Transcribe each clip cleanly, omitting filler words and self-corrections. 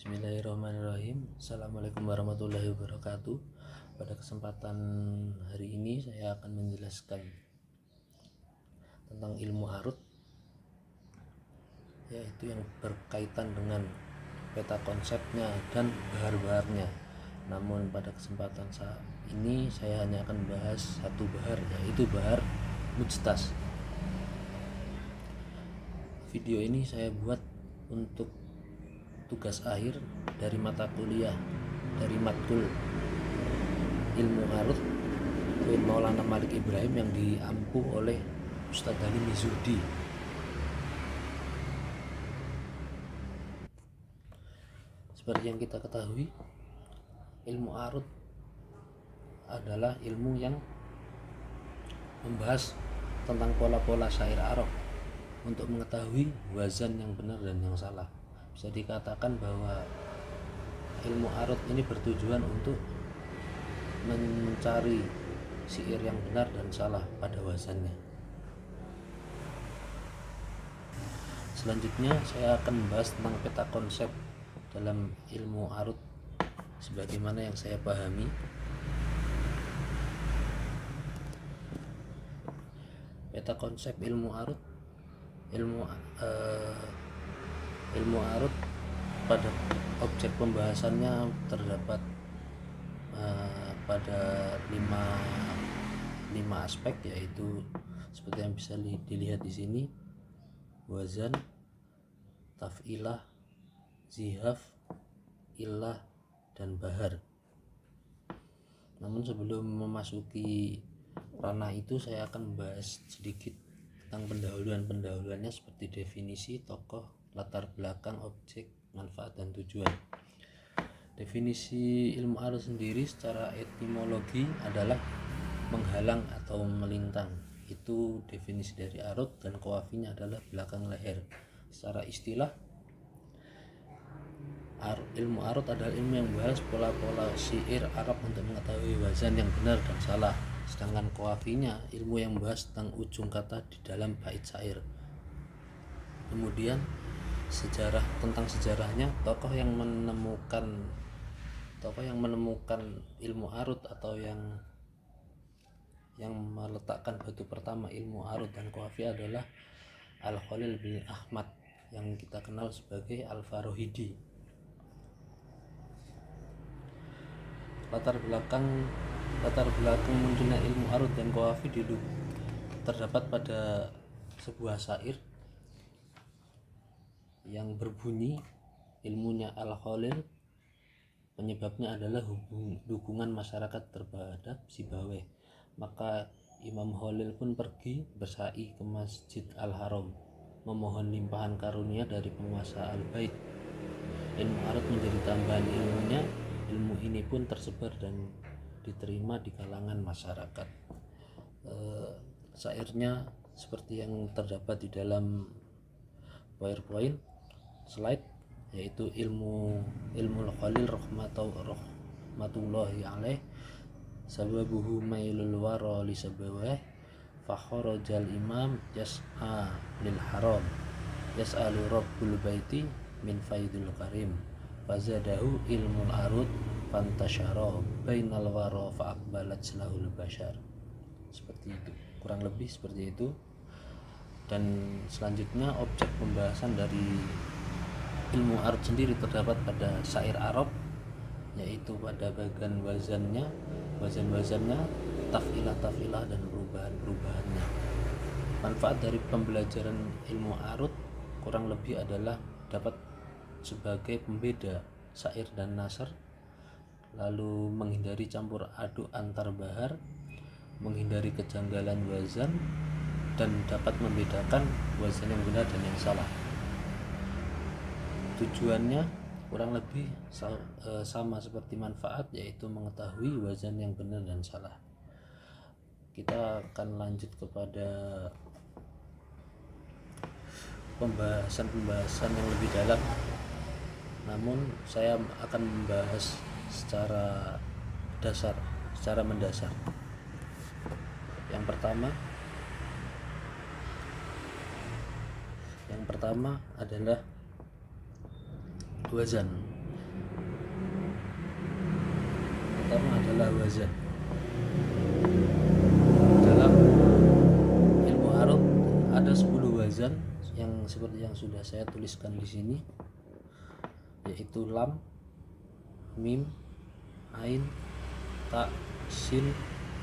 Bismillahirrahmanirrahim. Assalamualaikum warahmatullahi wabarakatuh. Pada kesempatan hari ini saya akan menjelaskan tentang ilmu arut, yaitu yang berkaitan dengan peta konsepnya dan bahar-baharnya. Namun pada kesempatan saat ini saya hanya akan membahas satu bahar, yaitu bahar mujtaz. Video ini saya buat untuk tugas akhir dari mata kuliah dari matkul ilmu arut Maulana Malik Ibrahim yang diampu oleh Ustadz Halim Izzuddin. Seperti yang kita ketahui, ilmu arut adalah ilmu yang membahas tentang pola-pola syair Arab untuk mengetahui wazan yang benar dan yang salah. Bisa dikatakan bahwa ilmu arut ini bertujuan untuk mencari syair yang benar dan salah pada wazannya. Selanjutnya saya akan membahas tentang peta konsep dalam ilmu arut sebagaimana yang saya pahami. Peta konsep ilmu arut, ilmu arut pada objek pembahasannya terdapat pada lima aspek, yaitu seperti yang bisa dilihat di sini: wazan, taf'ilah, zihaf, illah, dan bahar. Namun sebelum memasuki ranah itu, saya akan membahas sedikit tentang pendahuluannya seperti definisi, tokoh, latar belakang, objek, manfaat, dan tujuan. Definisi ilmu arut sendiri secara etimologi adalah menghalang atau melintang. Itu definisi dari arut, dan qawafinya adalah belakang leher. Secara istilah, ilmu arut adalah ilmu yang membahas pola-pola syair Arab untuk mengetahui wazan yang benar dan salah. Sedangkan qawafinya ilmu yang membahas tentang ujung kata di dalam bait syair. Kemudian tentang sejarahnya, tokoh yang menemukan ilmu arut atau yang meletakkan batu pertama ilmu arut dan qawafi adalah Al-Khalil bin Ahmad yang kita kenal sebagai Al-Farahidi. Latar belakang munculnya ilmu arut dan qawafi terdapat pada sebuah syair yang berbunyi, ilmunya Al-Khalil penyebabnya adalah dukungan masyarakat terhadap si Baweh. Maka Imam Khalil pun pergi bersa'i ke Masjid Al-Haram memohon limpahan karunia dari penguasa Al-Bait. Ilmu arut menjadi tambahan ilmunya. Ilmu ini pun tersebar dan diterima di kalangan masyarakat. Syairnya seperti yang terdapat di dalam PowerPoint slide, yaitu ilmu Khalil rahmatullahi alaih, sababuhu mailul wara li sabawah, fakharajal imam yas'a lil haram, yas'alu rabbul baiti min faidul karim, fazadahu ilmul arut fantasyara bainal wara fa'aqbalat selahul bashar. Seperti itu, kurang lebih seperti itu. Dan selanjutnya objek pembahasan dari ilmu arut sendiri terdapat pada syair Arab, yaitu pada bagian wazannya, taf'ilah, dan perubahannya. Manfaat dari pembelajaran ilmu arut kurang lebih adalah dapat sebagai pembeda syair dan nasr, lalu menghindari campur aduk antar bahar, menghindari kejanggalan wazan, dan dapat membedakan wazan yang benar dan yang salah. Tujuannya kurang lebih sama seperti manfaat, yaitu mengetahui wazan yang benar dan salah. Kita akan lanjut kepada pembahasan yang lebih dalam, namun saya akan membahas secara mendasar. Yang pertama adalah wazan. pertama adalah wazan. Dalam ilmu arab ada 10 wazan yang seperti yang sudah saya tuliskan di sini, yaitu lam, mim, ain, ta, sin,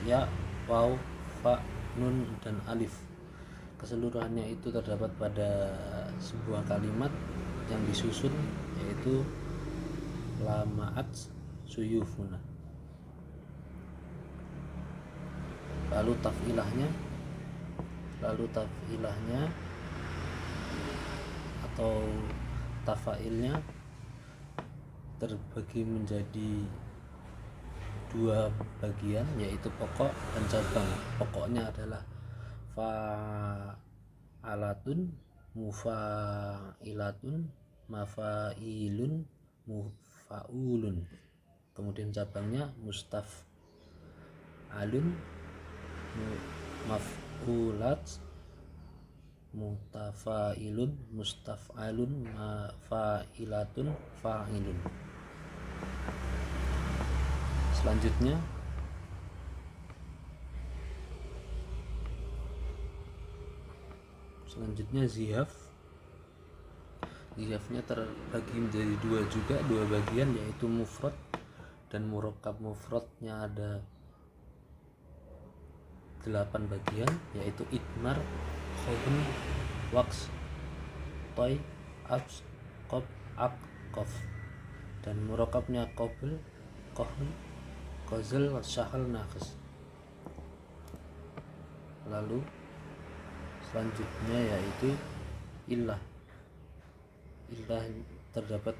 ya, waw, fa, nun, dan alif. Keseluruhannya itu terdapat pada sebuah kalimat yang disusun, yaitu lamaat suyufuna. Lalu tafilahnya atau tafailnya terbagi menjadi 2 bagian, yaitu pokok dan cabang. Pokoknya adalah fa'alatun, mufa'ilatun, mafailun, mufaulun. Kemudian cabangnya mustaf'alun, maf'ulat, mutafailun, mustaf'alun, mafa'ilatun, fa'ilun. Selanjutnya zihafnya terbagi menjadi 2 juga, 2 bagian, yaitu mufrad dan murakkab. Mufradnya ada 8 bagian, yaitu idmar, khobn, waks, toy, abs, qob, ak, qof. Dan murakkabnya qobl, qohn, qazal, syahal, naqs. Lalu selanjutnya yaitu illah terdapat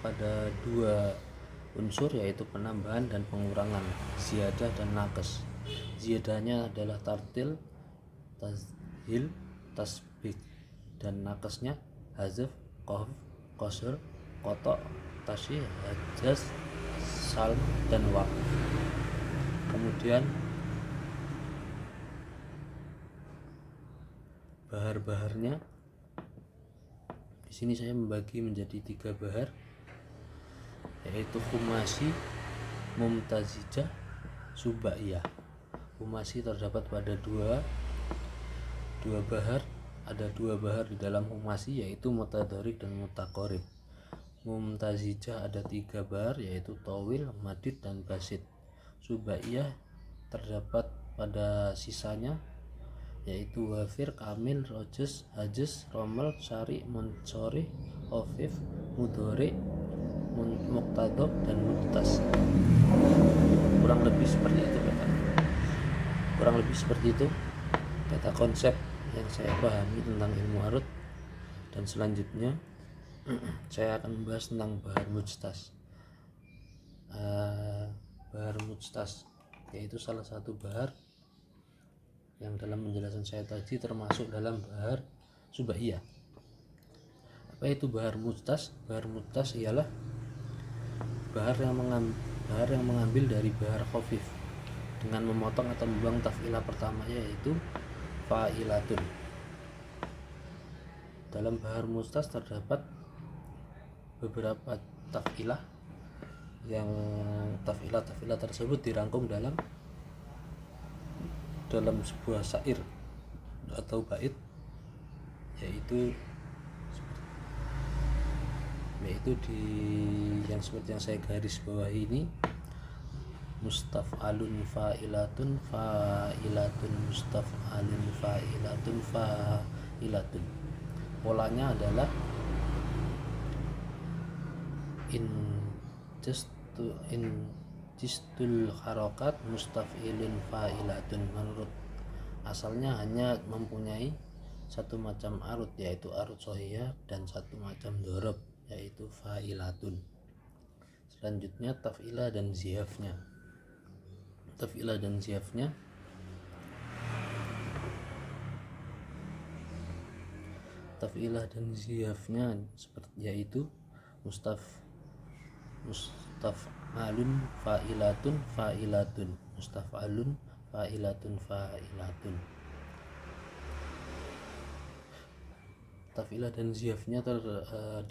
pada 2 unsur, yaitu penambahan dan pengurangan, ziyadah dan naqs. Ziyadahnya adalah tartil, tashil, tasbih, dan naqsnya hazf, qaf, qasr, qata, tasyih, hajaz, salm, dan waqf. Kemudian bahar-baharnya di sini saya membagi menjadi 3 bahar, yaitu khumasi, mumtazijah, subaiyah. Khumasi terdapat pada 2 bahar. Ada 2 bahar di dalam khumasi, yaitu mutadharik dan mutaqarib. Mumtazijah ada 3 bahar, yaitu tawil, madid, dan basit. Subaiyah terdapat pada sisanya, yaitu wafir, kamil, rojes, hajez, romal, syari, munsorih, khafif, mudhari, muqtadab, dan muktas. Kurang lebih seperti itu kata konsep yang saya pahami tentang ilmu arut. Dan selanjutnya saya akan membahas tentang bahar mujtas. Bahar mujtas yaitu salah satu bahar yang dalam penjelasan saya tadi termasuk dalam bahar subaiyah. Apa itu bahar mujtas? Bahar mujtas ialah bahar yang mengambil dari bahar khafif dengan memotong atau membuang tafilah pertama, yaitu fa'ilatun. Dalam bahar mujtas terdapat beberapa tafilah, yang tafilah tersebut dirangkum dalam sebuah syair atau bait, yaitu di yang seperti yang saya garis bawahi ini: mustaf'alun fa'ilatun fa'ilatun mustaf'alun fa'ilatun fa'ilatun. Polanya adalah in jistul harokat mustaf'ilun fa'ilatun. Menurut asalnya hanya mempunyai 1 macam arut, yaitu arut sohiyah, dan 1 macam dorob, yaitu fa'ilatun. Selanjutnya tafilah dan ziyafnya. Tafilah dan ziyafnya yaitu mustaf'alun fa'ilatun fa'ilatun, mustaf'alun fa'ilatun fa'ilatun. Tafilah dan ziyafnya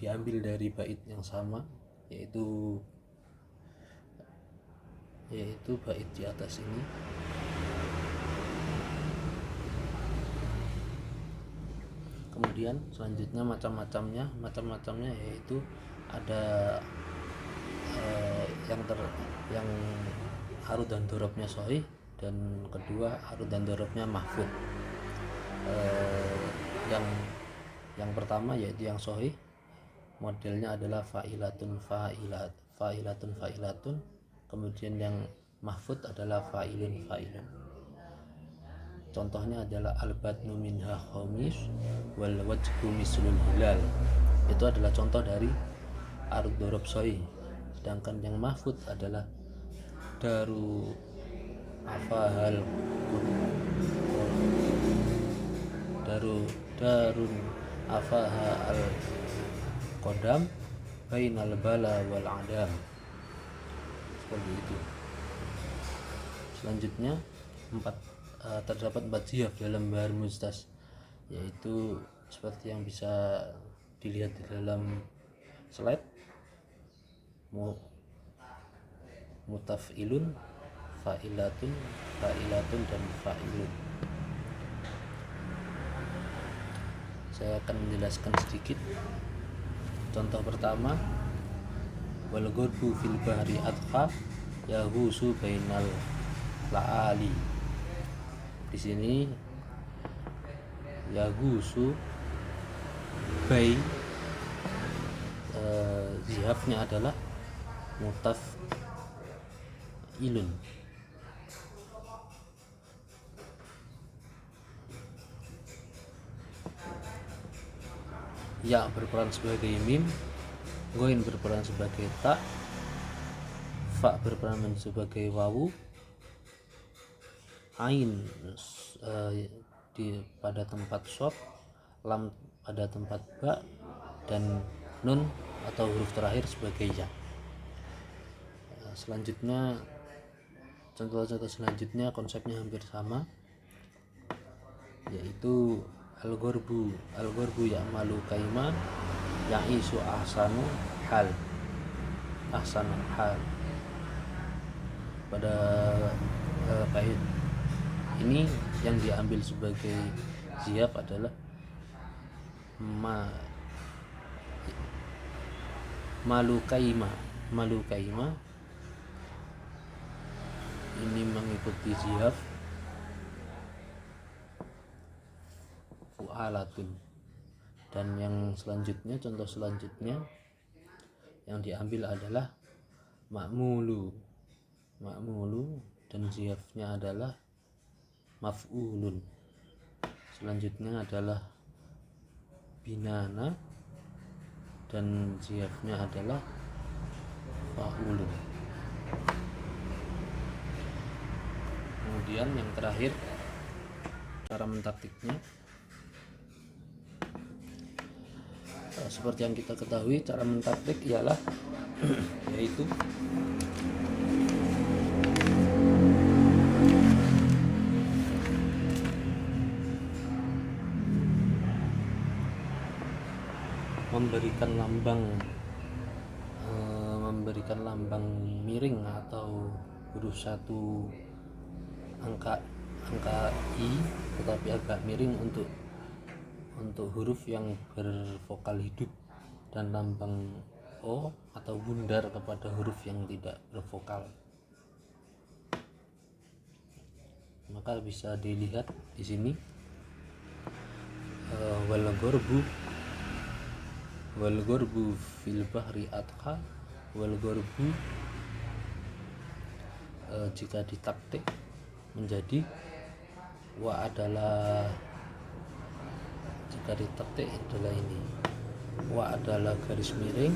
diambil dari bait yang sama, yaitu yaitu bait di atas ini. Kemudian selanjutnya macam-macamnya yaitu ada yang arud dan dorobnya sahih, dan kedua arud dan dorobnya mahfud. Yang pertama yaitu yang sahih, modelnya adalah fa'ilatun fa'ilatun. Kemudian yang mahfud adalah fa'ilun. Contohnya adalah al-batnu minha khamis wal wajhu mislul hilal. Itu adalah contoh dari arud dorob sahih. Sedangkan yang mahfud adalah darun afaha al qadam bainal bala wal adam. Seperti itu. Selanjutnya terdapat 4 ziyaf dalam Bahar Mustaz, yaitu seperti yang bisa dilihat di dalam slide: mutaf'ilun, fa'ilatun, dan fa'ilun. Saya akan menjelaskan sedikit. Contoh pertama, wal ghurbu fil bahri adqa yahusu bainal la'ali. Di sini yahusu bai, zihafnya adalah mutaf'ilun. Ya berperan sebagai mim, goin berperan sebagai ta, fa berperan sebagai wawu, ain pada tempat shad, lam pada tempat ba, dan nun atau huruf terakhir sebagai ya. Selanjutnya, contoh-contoh selanjutnya konsepnya hampir sama, yaitu al-ghurbu ya'malu kaima ya'isu ahsanul hal. Pada bait ini yang diambil sebagai ziyaf adalah malu kaima. Ini mengikuti ziyaf fu'alatun. Dan yang selanjutnya, contoh selanjutnya yang diambil adalah ma'mulu, dan ziyafnya adalah maf'ulun. Selanjutnya adalah binana, dan ziyafnya adalah fa'ulun. Kemudian yang terakhir, cara mentaktiknya. Seperti yang kita ketahui, cara mentaktik ialah yaitu memberikan lambang miring atau huruf satu angka i tetapi agak miring untuk huruf yang bervokal hidup, dan lambang o atau bundar kepada huruf yang tidak bervokal. Maka bisa dilihat di sini wal ghurbu fil bahri adqa. Wal ghurbu jika ditaktik menjadi jika ditaktik adalah ini. Wa adalah garis miring,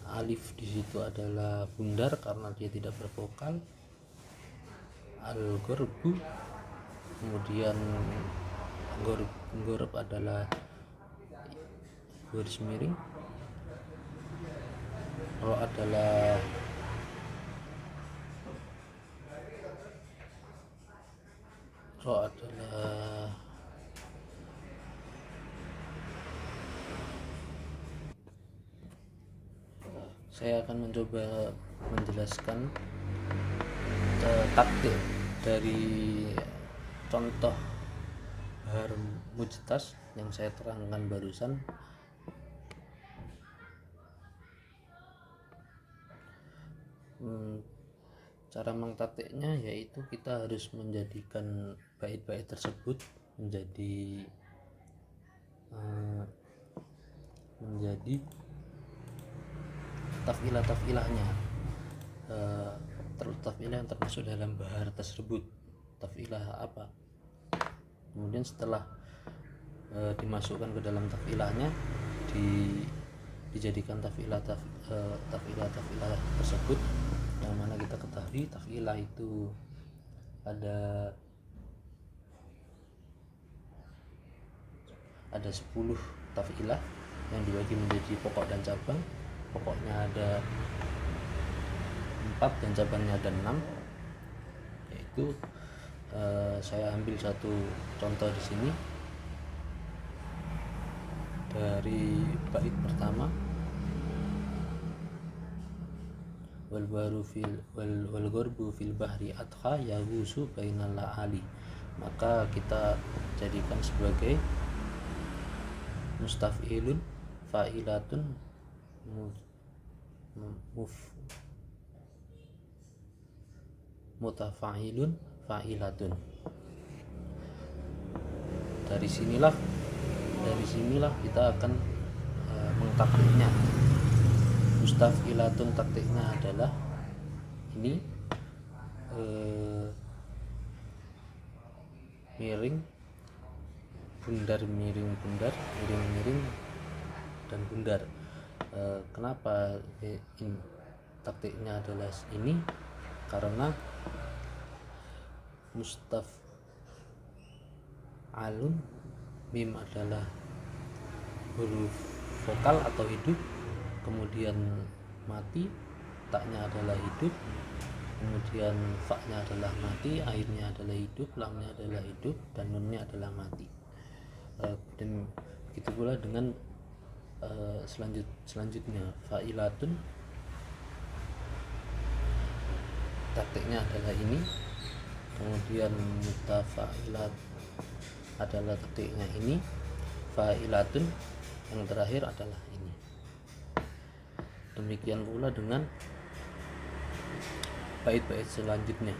alif di situ adalah bundar karena dia tidak bervokal. Al-ghurbu, kemudian ghurb adalah garis miring. Ro adalah saya akan mencoba menjelaskan taktik dari contoh bahar mujtas yang saya terangkan barusan. Cara mengtaktiknya yaitu kita harus menjadikan bait-bait tersebut menjadi tafilah-tafilahnya, tafilah yang termasuk dalam bahar tersebut. Tafilah apa? Kemudian setelah dimasukkan ke dalam tafilahnya, dijadikan tafilah tersebut, yang mana kita ketahui tafilah itu ada 10 tafilah yang dibagi menjadi pokok dan cabang. Pokoknya ada 4 dan cabangnya ada 6, yaitu saya ambil satu contoh di sini dari bait pertama, wal gharbu fil bahri adha yaghusu bainal la'ali. Maka kita jadikan sebagai mustaf'ilun fa'ilatun mutafa'ilun fa'ilatun. Dari sinilah kita akan mengtaktiknya. Mustaf'ilatun taktiknya adalah ini, miring bundar, miring bundar, miring miring dan bundar. Kenapa taktiknya adalah ini? Karena mustaf'alun, mim adalah huruf vokal atau hidup, kemudian mati, taknya adalah hidup, kemudian fa-nya adalah mati, akhirnya adalah hidup, lamnya adalah hidup, dan nunnya adalah mati. Dan begitu pula dengan selanjutnya fa'ilatun, taktiknya adalah ini, kemudian mutafa'ilat adalah taktiknya ini, fa'ilatun yang terakhir adalah ini. Demikian pula dengan bait-bait selanjutnya.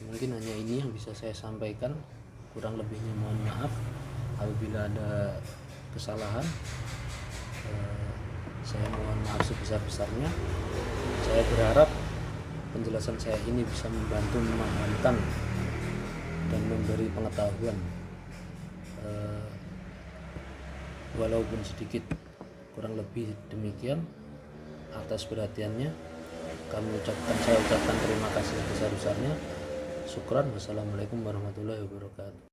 Mungkin hanya ini yang bisa saya sampaikan, kurang lebihnya mohon maaf apabila ada kesalahan. Saya mohon maaf sebesar-besarnya. Saya berharap penjelasan saya ini bisa membantu memahamkan dan memberi pengetahuan, walaupun sedikit. Kurang lebih demikian. Atas perhatiannya saya ucapkan terima kasih sebesar-besarnya. Syukran. Wassalamualaikum warahmatullahi wabarakatuh.